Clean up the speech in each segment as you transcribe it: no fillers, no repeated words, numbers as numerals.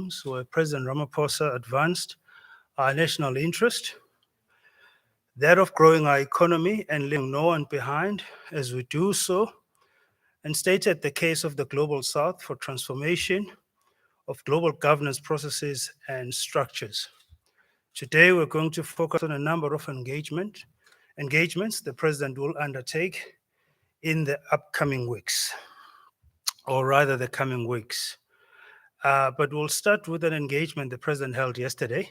milestones where President Ramaphosa advanced our national interest, that of growing our economy and leaving no one behind as we do so, and stated the case of the Global South for transformation of global governance processes and structures. Today, we're going to focus on a number of engagements the President will undertake in the upcoming weeks, or rather the coming weeks. But we'll start with an engagement the President held yesterday,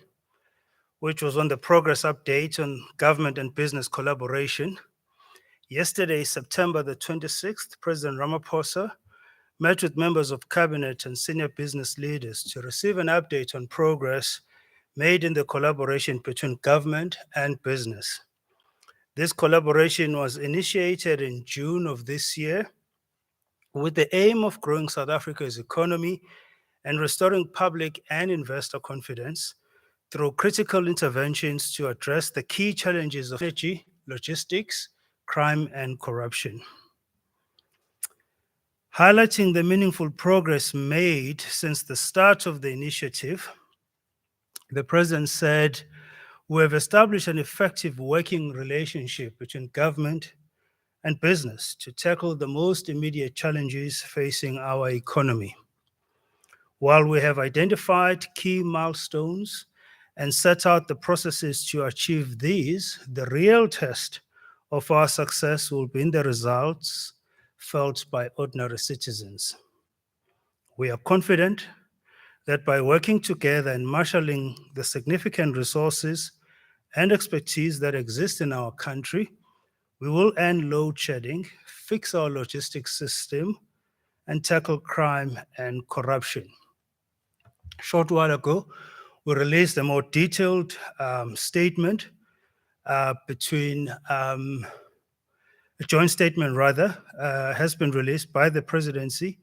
which was on the progress update on government and business collaboration. Yesterday, September the 26th, President Ramaphosa met with members of cabinet and senior business leaders to receive an update on progress made in the collaboration between government and business. This collaboration was initiated in June of this year with the aim of growing South Africa's economy and restoring public and investor confidence through critical interventions to address the key challenges of energy, logistics, crime, and corruption. Highlighting the meaningful progress made since the start of the initiative, the President said, "We have established an effective working relationship between government and business to tackle the most immediate challenges facing our economy. While we have identified key milestones and set out the processes to achieve these, the real test of our success will be in the results felt by ordinary citizens. We are confident that by working together and marshalling the significant resources and expertise that exist in our country, we will end load shedding, fix our logistics system, and tackle crime and corruption." A short while ago, we released a more detailed statement a joint statement has been released by the Presidency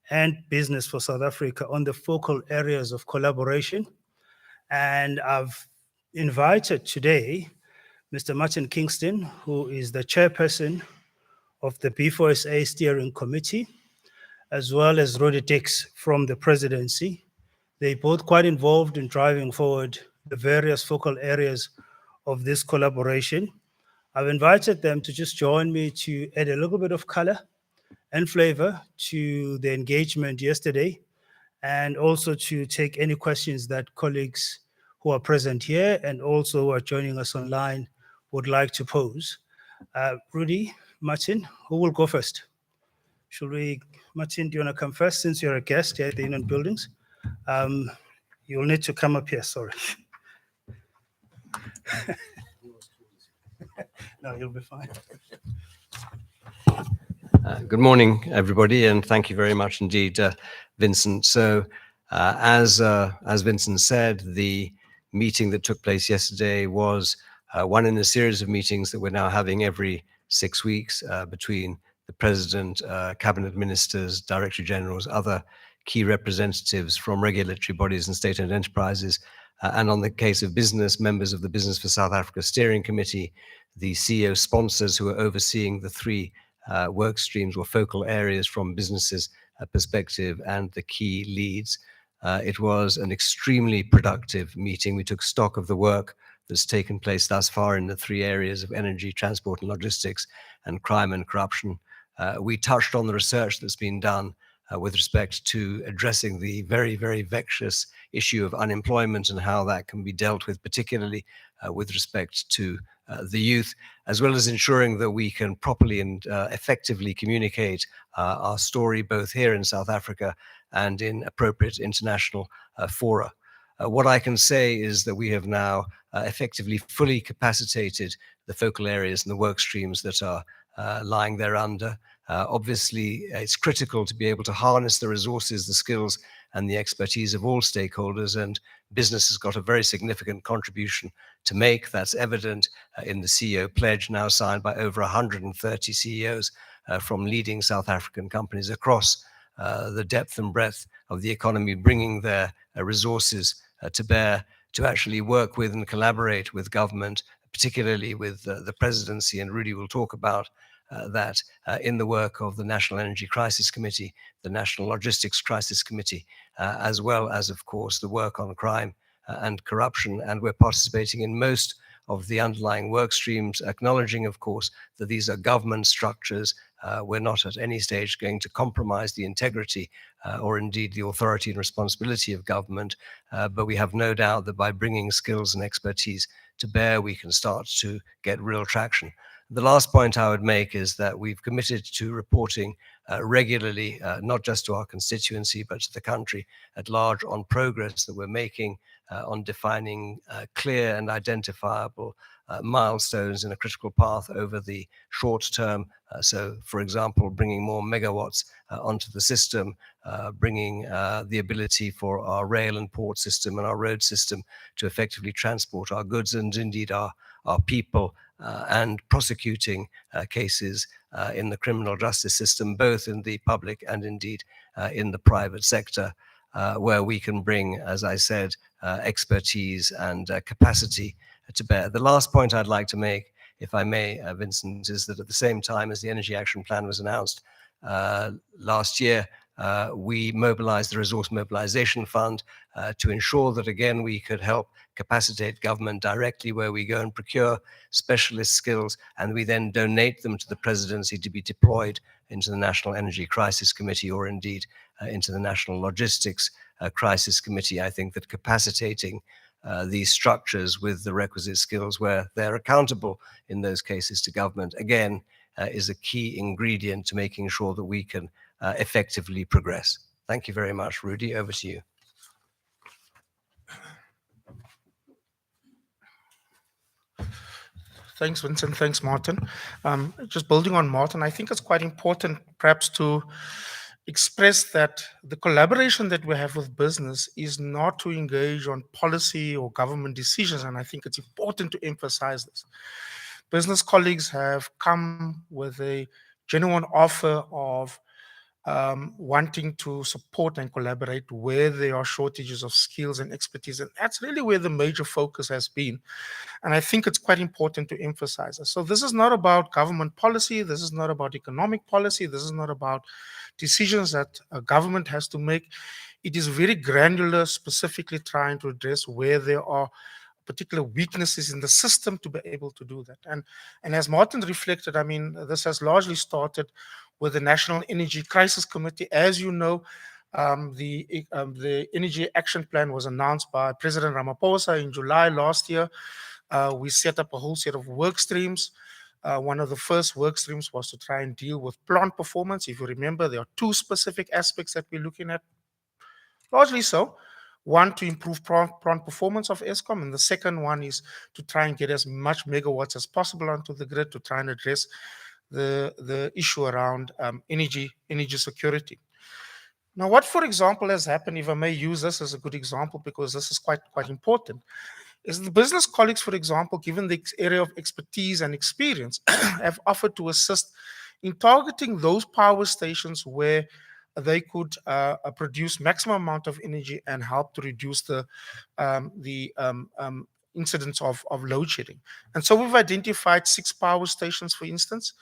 and Business for South Africa on the focal areas of collaboration. And I've invited today Mr. Martin Kingston, who is the chairperson of the B4SA Steering Committee, as well as Rudy Dix from the Presidency. They're both quite involved in driving forward the various focal areas of this collaboration. I've invited them to just join me to add a little bit of color and flavor to the engagement yesterday, and also to take any questions that colleagues who are present here and also who are joining us online would like to pose. Rudy, Martin, who will go first? Martin, do you want to come first since you're a guest here at the Union Buildings? You'll need to come up here, sorry. No, you'll be fine. Good morning, everybody, and thank you very much indeed, Vincent. So, as Vincent said, the meeting that took place yesterday was one in a series of meetings that we're now having every 6 weeks between the President, Cabinet Ministers, Director Generals, other key representatives from regulatory bodies and state-owned enterprises, and on the case of business, members of the Business for South Africa Steering Committee, the CEO sponsors who are overseeing the three work streams or focal areas from businesses perspective, and the key leads. It was an extremely productive meeting. We took stock of the work that's taken place thus far in the three areas of energy, transport and logistics, and crime and corruption. We touched on the research that's been done with respect to addressing the very, very vexatious issue of unemployment and how that can be dealt with, particularly with respect to the youth, as well as ensuring that we can properly and effectively communicate our story both here in South Africa and in appropriate international fora. What I can say is that we have now effectively fully capacitated the focal areas and the work streams that are lying thereunder. Obviously, it's critical to be able to harness the resources, the skills, and the expertise of all stakeholders, and business has got a very significant contribution to make. That's evident in the CEO pledge now signed by over 130 CEOs from leading South African companies across the depth and breadth of the economy, bringing their resources to bear to actually work with and collaborate with government, particularly with the Presidency, and Rudy will talk about that in the work of the National Energy Crisis Committee, the National Logistics Crisis Committee, as well as, of course, the work on crime and corruption. And we're participating in most of the underlying work streams, acknowledging, of course, that these are government structures. We're not at any stage going to compromise the integrity or indeed the authority and responsibility of government, but we have no doubt that by bringing skills and expertise to bear, we can start to get real traction. The last point I would make is that we've committed to reporting regularly, not just to our constituency, but to the country at large on progress that we're making on defining clear and identifiable milestones in a critical path over the short term. So, for example, bringing more megawatts onto the system, bringing the ability for our rail and port system and our road system to effectively transport our goods and indeed our people, and prosecuting cases in the criminal justice system, both in the public and indeed in the private sector, where we can bring, as I said, expertise and capacity to bear. The last point I'd like to make, if I may, Vincent, is that at the same time as the Energy Action Plan was announced last year, we mobilized the Resource Mobilization Fund to ensure that, again, we could help capacitate government directly where we go and procure specialist skills, and we then donate them to the Presidency to be deployed into the National Energy Crisis Committee or indeed into the National Logistics Crisis Committee. I think that capacitating these structures with the requisite skills where they're accountable in those cases to government, again, is a key ingredient to making sure that we can effectively progress. Thank you very much. Rudy, over to you. Thanks, Vincent. Thanks, Martin. Just building on Martin, I think it's quite important perhaps to express that the collaboration that we have with business is not to engage on policy or government decisions, and I think it's important to emphasize this. Business colleagues have come with a genuine offer of wanting to support and collaborate where there are shortages of skills and expertise. And that's really where the major focus has been. And I think it's quite important to emphasize this. So this is not about government policy. This is not about economic policy. This is not about decisions that a government has to make. It is very granular, specifically trying to address where there are particular weaknesses in the system to be able to do that. And as Martin reflected, I mean, this has largely started with the National Energy Crisis Committee. As you know, the Energy Action Plan was announced by President Ramaphosa in July last year. We set up a whole set of work streams. One of the first work streams was to try and deal with plant performance. If you remember, there are two specific aspects that we're looking at, largely so. One, to improve plant performance of Eskom, and the second one is to try and get as much megawatts as possible onto the grid to try and address the issue around energy security. Now, what, for example, has happened, if I may use this as a good example, because this is quite important, is the business colleagues, for example, given the area of expertise and experience, have offered to assist in targeting those power stations where they could produce maximum amount of energy and help to reduce the incidence of load shedding. And so we've identified 6 power stations, for instance.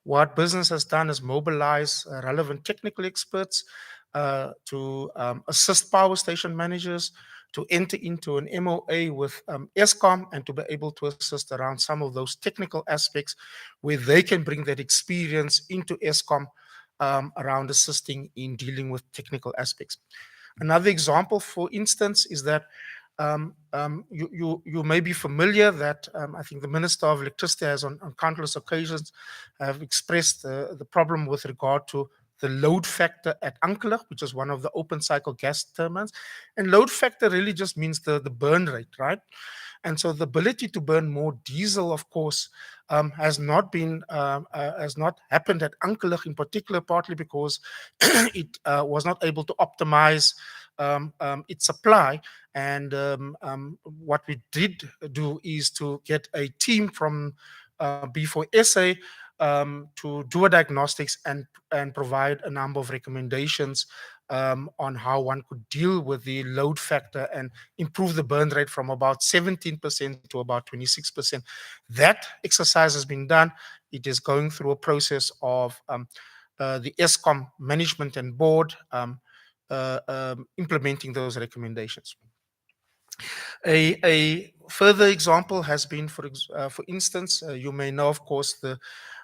What business has done is mobilize relevant technical experts to assist power station managers to enter into an MOA with Eskom and to be able to assist around some of those technical aspects where they can bring that experience into Eskom around assisting in dealing with technical aspects. Another example, for instance, is that you may be familiar that I think the Minister of Electricity has on countless occasions have expressed the problem with regard to the load factor at Ankelag, which is one of the open cycle gas turbines. And load factor really just means the burn rate, right? And so the ability to burn more diesel, of course, has not happened at Ankelag in particular, partly because it was not able to optimize its supply. And what we did do is to get a team from B4SA to do a diagnostics and provide a number of recommendations on how one could deal with the load factor and improve the burn rate from about 17% to about 26%. That exercise has been done. it is going through a process of the ESCOM management and board implementing those recommendations. A further example has been, for instance, you may know, of course, the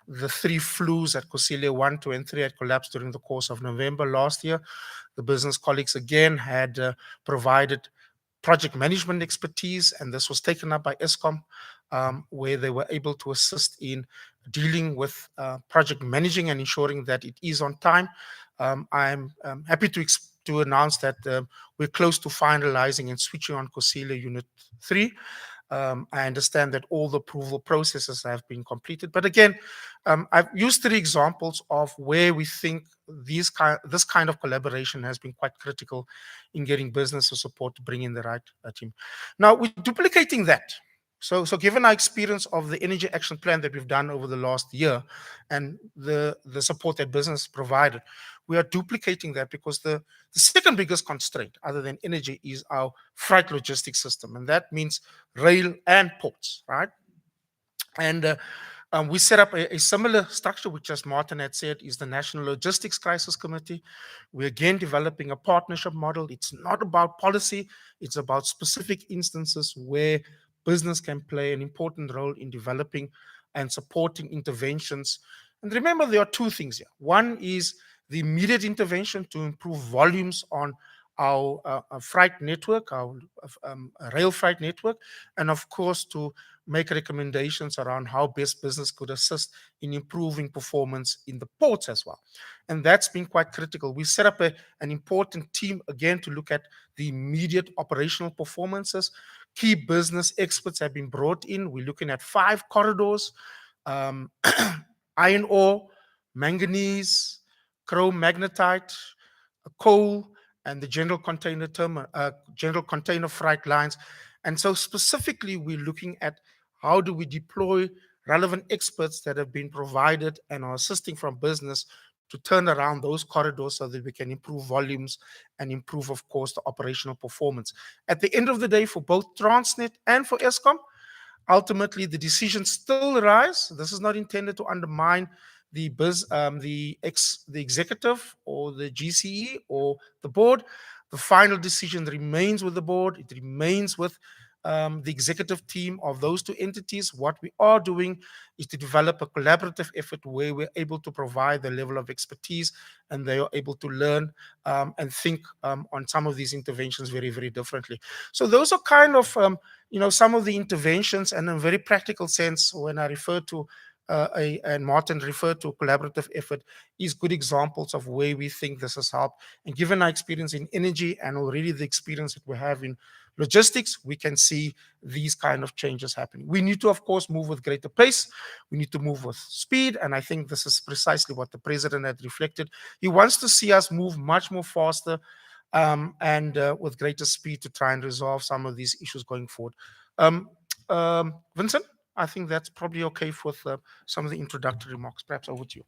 3 flus at Kusile 1, 2, and 3 had collapsed during the course of November last year. The business colleagues again had provided project management expertise, and this was taken up by ESCOM, where they were able to assist in dealing with project managing and ensuring that it is on time. I'm happy to announce that we're close to finalizing and switching on Kusile Unit 3. I understand that all the approval processes have been completed. But again, I've used 3 examples of where we think this kind of collaboration has been quite critical in getting business support to bring in the right team. Now, we're duplicating that. So given our experience of the energy action plan that we've done over the last year and the support that business provided, we are duplicating that because the second biggest constraint other than energy is our freight logistics system. And that means rail and ports, right? And we set up a similar structure, which, as Martin had said, is the National Logistics Crisis Committee. We're again developing a partnership model. It's not about policy. It's about specific instances where business can play an important role in developing and supporting interventions. And remember, there are 2 things here. One is the immediate intervention to improve volumes on our freight network, our rail freight network, and of course to make recommendations around how best business could assist in improving performance in the ports as well. And that's been quite critical. We set up an important team again to look at the immediate operational performances. Key business experts have been brought in. We're looking at 5 corridors, iron ore, manganese, chrome magnetite, coal, and the general container freight lines. And so specifically, we're looking at how do we deploy relevant experts that have been provided and are assisting from business to turn around those corridors so that we can improve volumes and improve, of course, the operational performance. At the end of the day, for both Transnet and for ESCOM, ultimately the decisions still arise. This is not intended to undermine the executive or the GCE or the board. The final decision remains with the board. It remains with the executive team of those 2 entities. What we are doing is to develop a collaborative effort where we're able to provide the level of expertise and they are able to learn and think on some of these interventions very, very differently. So those are kind of, some of the interventions, and in a very practical sense, when I refer to and Martin referred to collaborative effort, is good examples of where we think this has helped. And given our experience in energy and already the experience that we have in logistics, we can see these kind of changes happening. We need to, of course, move with greater pace. We need to move with speed. And I think this is precisely what the president had reflected. He wants to see us move much more faster and with greater speed to try and resolve some of these issues going forward. Vincent, I think that's probably okay with some of the introductory remarks. Perhaps over to you.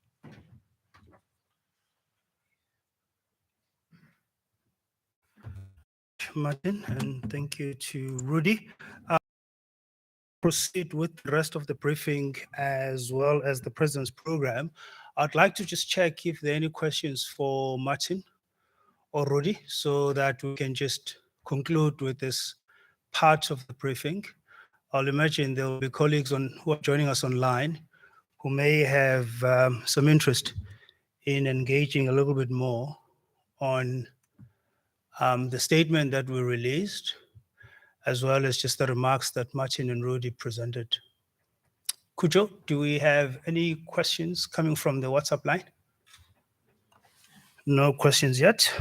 Martin, and thank you to Rudy. Proceed with the rest of the briefing as well as the President's program. I'd like to just check if there are any questions for Martin or Rudy so that we can just conclude with this part of the briefing. I'll imagine there will be colleagues who are joining us online who may have some interest in engaging a little bit more on the statement that we released, as well as just the remarks that Martin and Rudy presented. Kujo, do we have any questions coming from the WhatsApp line? No questions yet.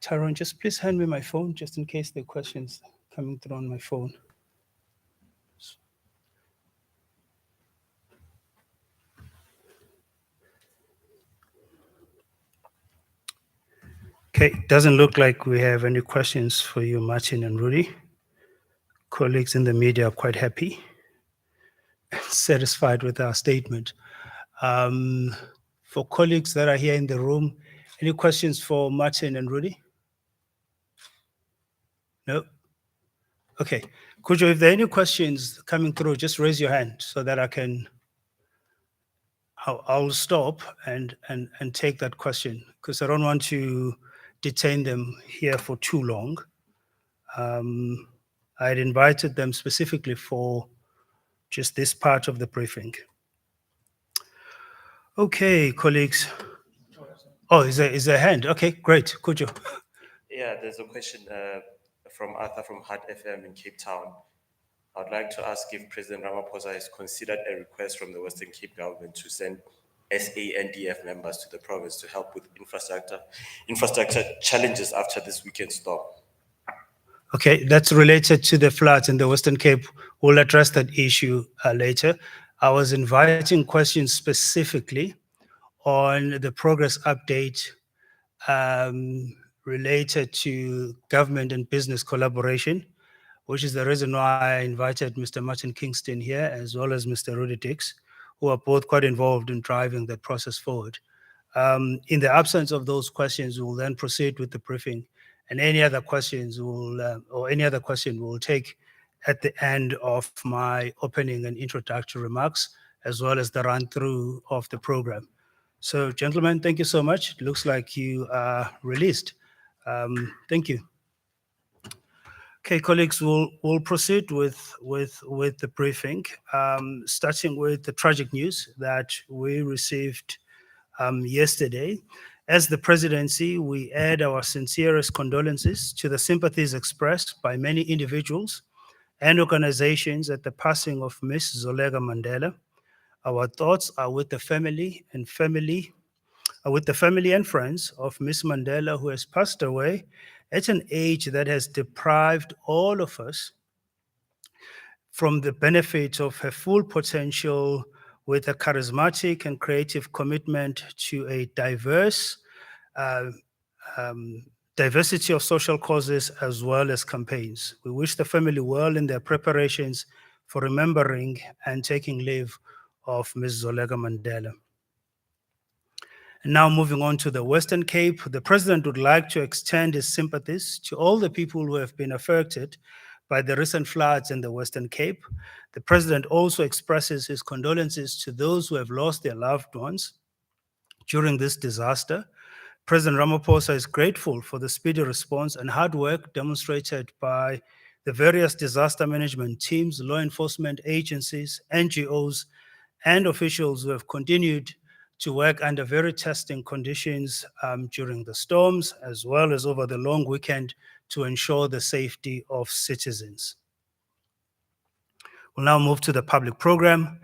Tyrone, just please hand me my phone just in case there are questions coming through on my phone. Okay, doesn't look like we have any questions for you, Martin and Rudy. Colleagues in the media are quite happy, satisfied with our statement. For colleagues that are here in the room, any questions for Martin and Rudy? No? Okay. Kujo, if there are any questions coming through, just raise your hand so that I'll stop and take that question, because I don't want to detain them here for too long. I had invited them specifically for just this part of the briefing. Okay, colleagues. Oh, is there a hand? Okay, great. Kujo. Yeah, there's a question from Arthur from Heart FM in Cape Town. I'd like to ask if President Ramaphosa has considered a request from the Western Cape government to send SANDF members to the province to help with infrastructure challenges after this weekend storm. Okay, that's related to the floods in the Western Cape. We'll address that issue later. I was inviting questions specifically on the progress update related to government and business collaboration, which is the reason why I invited Mr. Martin Kingston here, as well as Mr. Rudy Dix, who are both quite involved in driving that process forward. In the absence of those questions, we'll then proceed with the briefing, and any other questions or any other question we'll take at the end of my opening and introductory remarks, as well as the run-through of the program. So, gentlemen, thank you so much. It looks like you are released. Thank you. Okay, colleagues, we'll proceed with the briefing, starting with the tragic news that we received yesterday. As the presidency, we add our sincerest condolences to the sympathies expressed by many individuals and organizations at the passing of Ms. Zolega Mandela. Our thoughts are with the family and friends of Ms. Mandela, who has passed away at an age that has deprived all of us from the benefit of her full potential, with a charismatic and creative commitment to a diversity of social causes as well as campaigns. We wish the family well in their preparations for remembering and taking leave of Ms. Zolega Mandela. And now moving on to the Western Cape, the President would like to extend his sympathies to all the people who have been affected by the recent floods in the Western Cape. The President also expresses his condolences to those who have lost their loved ones during this disaster. President Ramaphosa is grateful for the speedy response and hard work demonstrated by the various disaster management teams, law enforcement agencies, NGOs, and officials who have continued to work under very testing conditions during the storms, as well as over the long weekend, to ensure the safety of citizens. We'll now move to the public program.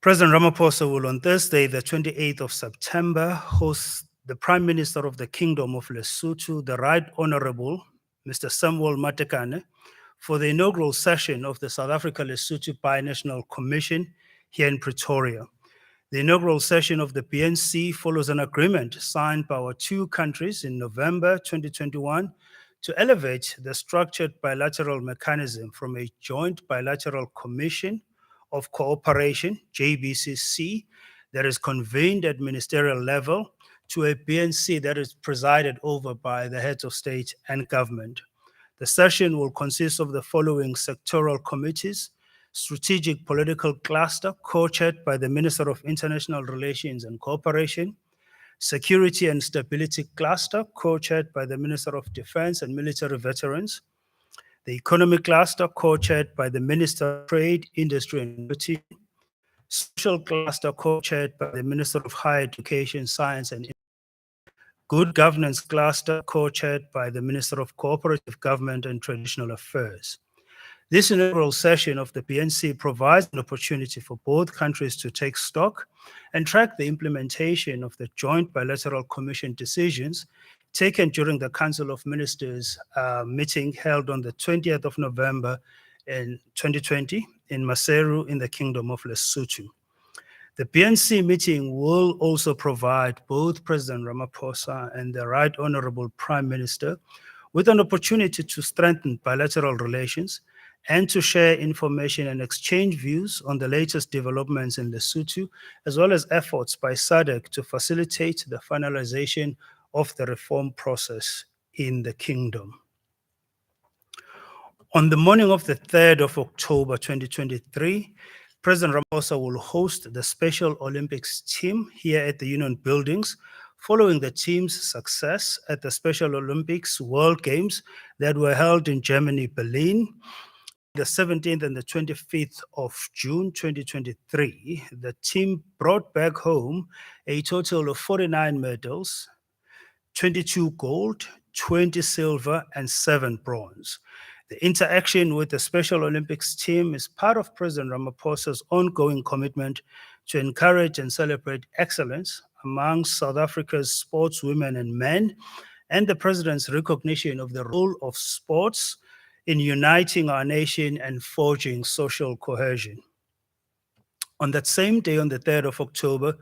President Ramaphosa will on Thursday, the 28th of September, host the Prime Minister of the Kingdom of Lesotho, the Right Honorable Mr. Samuel Matekane, for the inaugural session of the South Africa-Lesotho Binational Commission here in Pretoria. The inaugural session of the PNC follows an agreement signed by our two countries in November 2021 to elevate the structured bilateral mechanism from a joint bilateral commission of cooperation, JBCC, that is convened at ministerial level, to a BNC that is presided over by the heads of state and government. The session will consist of the following sectoral committees: Strategic Political Cluster, co-chaired by the Minister of International Relations and Cooperation; Security and Stability Cluster, co-chaired by the Minister of Defense and Military Veterans; the Economic Cluster, co-chaired by the Minister of Trade, Industry and Competition; Social Cluster, co-chaired by the Minister of Higher Education, Science and Good Governance Cluster, co-chaired by the Minister of Cooperative Government and Traditional Affairs. This inaugural session of the PNC provides an opportunity for both countries to take stock and track the implementation of the joint bilateral commission decisions taken during the Council of Ministers meeting held on the 20th of November in 2020 in Maseru in the Kingdom of Lesotho. The PNC meeting will also provide both President Ramaphosa and the Right Honorable Prime Minister with an opportunity to strengthen bilateral relations and to share information and exchange views on the latest developments in Lesotho, as well as efforts by SADC to facilitate the finalization of the reform process in the kingdom. On the morning of the 3rd of October 2023, President Ramaphosa will host the Special Olympics team here at the Union Buildings, following the team's success at the Special Olympics World Games that were held in Germany, Berlin, the 17th and the 25th of June 2023. The team brought back home a total of 49 medals, 22 gold, 20 silver, and 7 bronze. The interaction with the Special Olympics team is part of President Ramaphosa's ongoing commitment to encourage and celebrate excellence amongst South Africa's sportswomen and men, and the President's recognition of the role of sports in uniting our nation and forging social cohesion. On that same day, on the 3rd of October,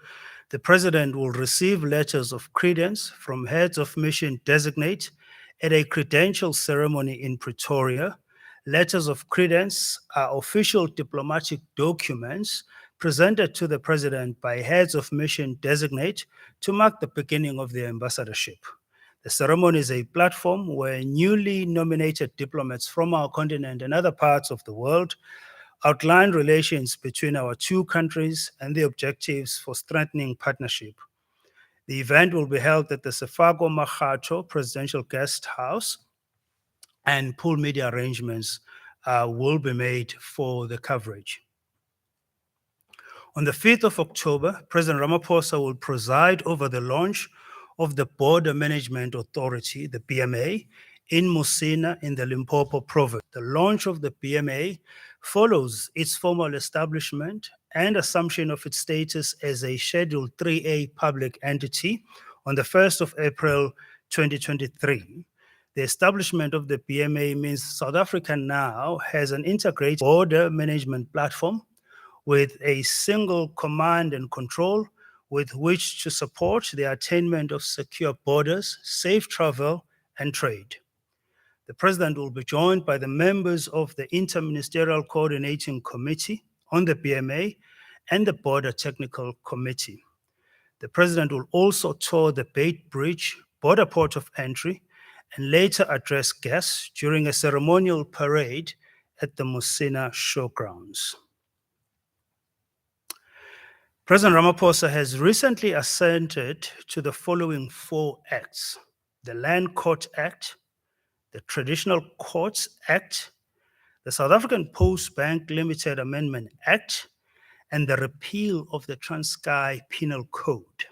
the President will receive letters of credence from heads of mission designate at a credential ceremony in Pretoria. Letters of credence are official diplomatic documents presented to the President by heads of mission designate to mark the beginning of their ambassadorship. The ceremony is a platform where newly nominated diplomats from our continent and other parts of the world outline relations between our two countries and the objectives for strengthening partnership. The event will be held at the Sefago Makgatho Presidential Guest House, and pool media arrangements will be made for the coverage. On the 5th of October, President Ramaphosa will preside over the launch of the Border Management Authority, the BMA, in Musina in the Limpopo province. The launch of the BMA follows its formal establishment and assumption of its status as a Schedule 3A public entity on the 1st of April 2023. The establishment of the BMA means South Africa now has an integrated border management platform with a single command and control with which to support the attainment of secure borders, safe travel, and trade. The President will be joined by the members of the Interministerial Coordinating Committee on the BMA and the Border Technical Committee. The President will also tour the Beit Bridge border port of entry and later address guests during a ceremonial parade at the Musina showgrounds. President Ramaphosa has recently assented to the following 4 acts: the Land Court Act, the Traditional Courts Act, the South African Post Bank Limited Amendment Act, and the repeal of the Transkei Penal Code.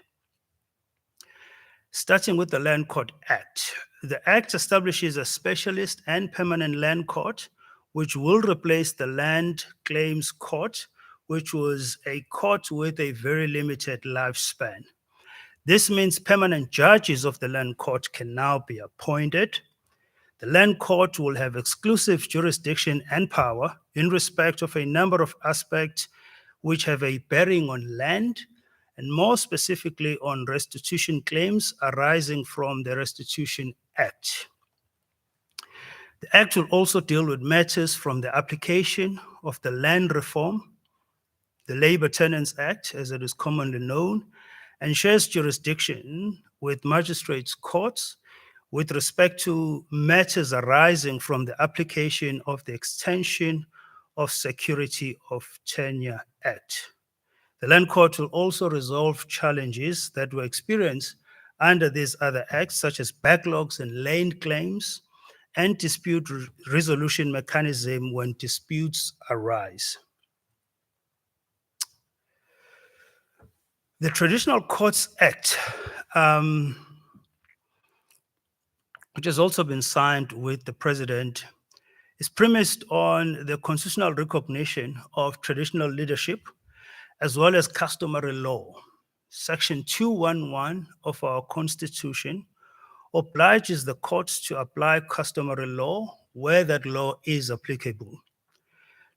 Starting with the Land Court Act. The Act establishes a specialist and permanent land court, which will replace the Land Claims Court, which was a court with a very limited lifespan. This means permanent judges of the Land Court can now be appointed. The Land Court will have exclusive jurisdiction and power in respect of a number of aspects which have a bearing on land, and more specifically on restitution claims arising from the Restitution Act. The Act will also deal with matters from the application of the Land Reform, the Labour Tenants Act, as it is commonly known, and shares jurisdiction with magistrates' courts with respect to matters arising from the application of the Extension of Security of Tenure Act. The Land Court will also resolve challenges that were experienced under these other acts, such as backlogs and land claims, and dispute resolution mechanism when disputes arise. The Traditional Courts Act, which has also been signed with the President, is premised on the constitutional recognition of traditional leadership as well as customary law. Section 211 of our Constitution obliges the courts to apply customary law where that law is applicable.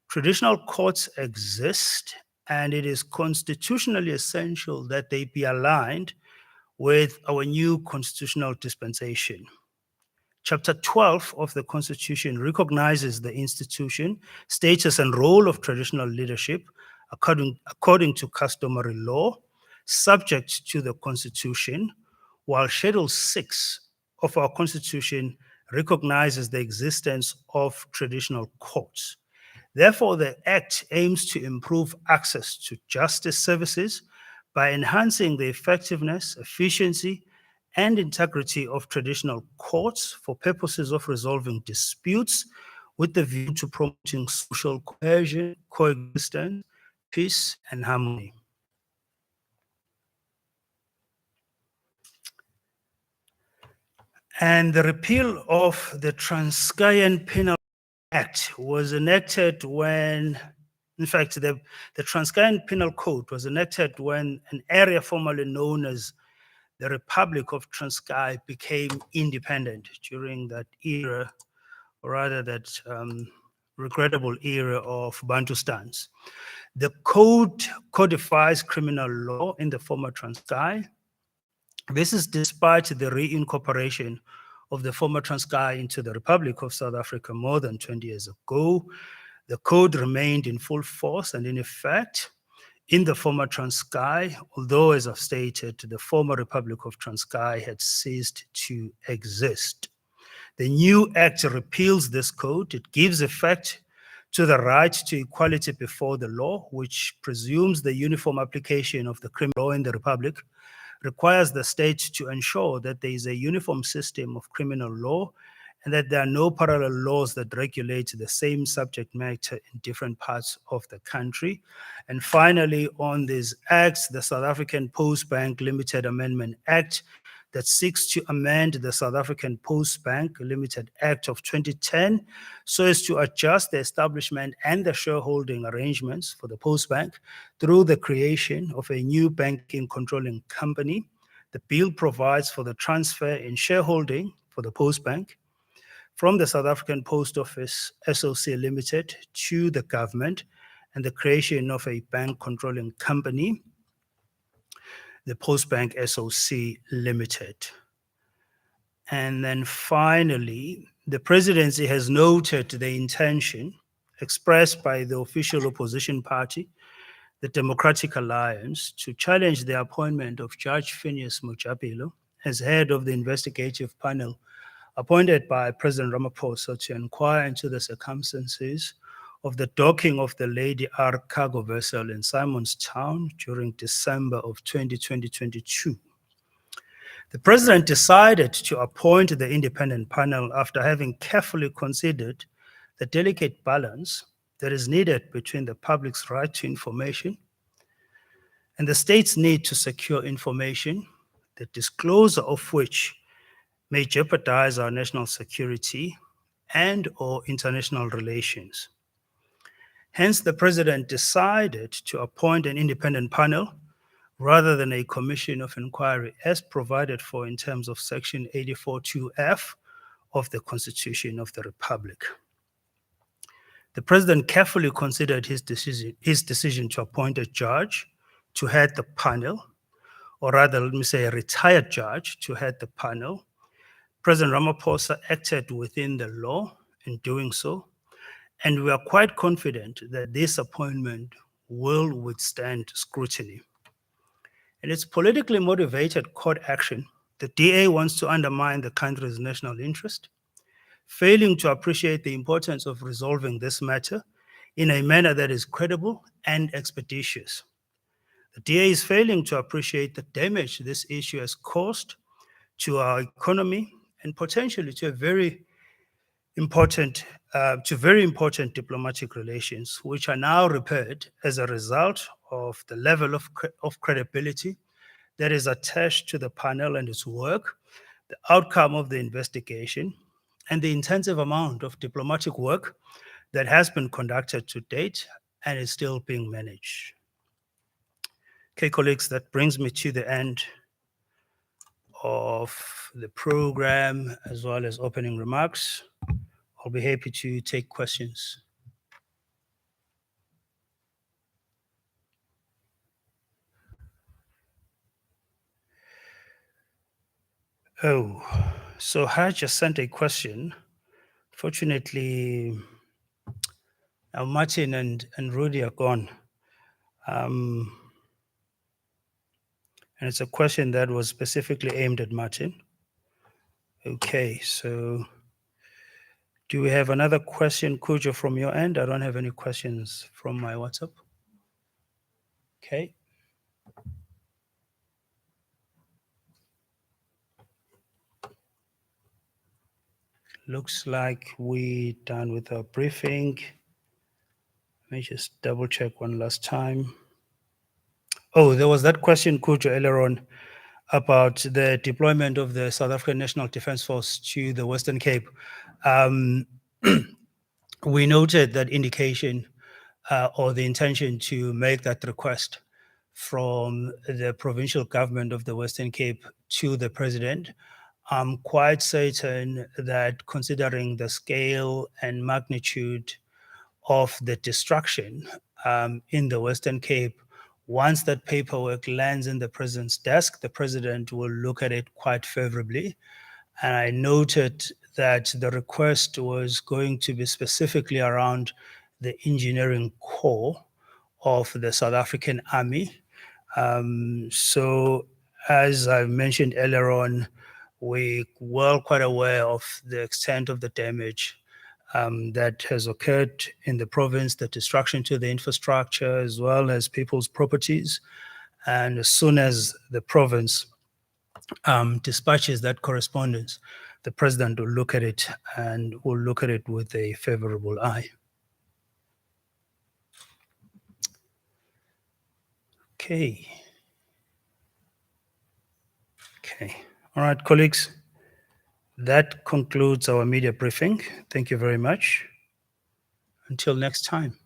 Traditional courts exist, and it is constitutionally essential that they be aligned with our new constitutional dispensation. Chapter 12 of the Constitution recognizes the institution, status, and role of traditional leadership according to customary law, subject to the Constitution, while Schedule 6 of our Constitution recognizes the existence of traditional courts. Therefore, the Act aims to improve access to justice services by enhancing the effectiveness, efficiency, and integrity of traditional courts for purposes of resolving disputes with the view to promoting social cohesion, coexistence, peace, and harmony. And the repeal of the Transkeian Penal Act was enacted when, in fact, the Transkeian Penal Code was enacted when an area formerly known as the Republic of Transkei became independent during that era, or rather that regrettable era of Bantustans. The code codifies criminal law in the former Transkei. This is despite the reincorporation of the former Transkei into the Republic of South Africa more than 20 years ago. The code remained in full force and in effect in the former Transkei, although, as I've stated, the former Republic of Transkei had ceased to exist. The new act repeals this code. It gives effect to the right to equality before the law, which presumes the uniform application of the criminal law in the Republic, requires the state to ensure that there is a uniform system of criminal law and that there are no parallel laws that regulate the same subject matter in different parts of the country. And finally, on these acts, the South African Post Bank Limited Amendment Act that seeks to amend the South African Post Bank Limited Act of 2010 so as to adjust the establishment and the shareholding arrangements for the Post Bank through the creation of a new banking controlling company. The bill provides for the transfer in shareholding for the Post Bank from the South African Post Office SOC Limited to the government and the creation of a bank controlling company, the Post Bank SOC Limited. And then finally, the presidency has noted the intention expressed by the official opposition party, the Democratic Alliance, to challenge the appointment of Judge Phineas Mojapelo as head of the investigative panel appointed by President Ramaphosa to inquire into the circumstances of the docking of the Lady R cargo vessel in Simonstown during December of 2022. The president decided to appoint the independent panel after having carefully considered the delicate balance that is needed between the public's right to information and the state's need to secure information, the disclosure of which may jeopardize our national security and/or international relations. Hence, the president decided to appoint an independent panel rather than a commission of inquiry as provided for in terms of Section 84(2)(f) of the Constitution of the Republic. The president carefully considered his decision to appoint a judge to head the panel, or rather, let me say a retired judge to head the panel. President Ramaphosa acted within the law in doing so, and we are quite confident that this appointment will withstand scrutiny. In its politically motivated court action, the DA wants to undermine the country's national interest, failing to appreciate the importance of resolving this matter in a manner that is credible and expeditious. The DA is failing to appreciate the damage this issue has caused to our economy and potentially to very important diplomatic relations, which are now repaired as a result of the level of credibility that is attached to the panel and its work, the outcome of the investigation, and the intensive amount of diplomatic work that has been conducted to date and is still being managed. Okay, colleagues, that brings me to the end of the program as well as opening remarks. I'll be happy to take questions. Oh, so Haj just sent a question. Fortunately, now Martin and Rudy are gone. And it's a question that was specifically aimed at Martin. Okay, so Do we have another question, Kujo, from your end? I don't have any questions from my WhatsApp. Okay. Looks like we're done with our briefing. Let me just double check one last time. Oh, there was that question, Kujo, earlier on about the deployment of the South African National Defence Force to the Western Cape. We noted that indication or the intention to make that request from the provincial government of the Western Cape to the president. I'm quite certain that considering the scale and magnitude of the destruction in the Western Cape, once that paperwork lands in the president's desk, the president will look at it quite favorably. And I noted that the request was going to be specifically around the engineering core of the South African Army. So, as I mentioned earlier on, we were quite aware of the extent of the damage that has occurred in the province, the destruction to the infrastructure, as well as people's properties. And as soon as the province dispatches that correspondence, the president will look at it and will look at it with a favorable eye. Okay. Okay. All right, colleagues. That concludes our media briefing. Thank you very much. Until next time.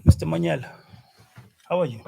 Mr. Manuel, how are you?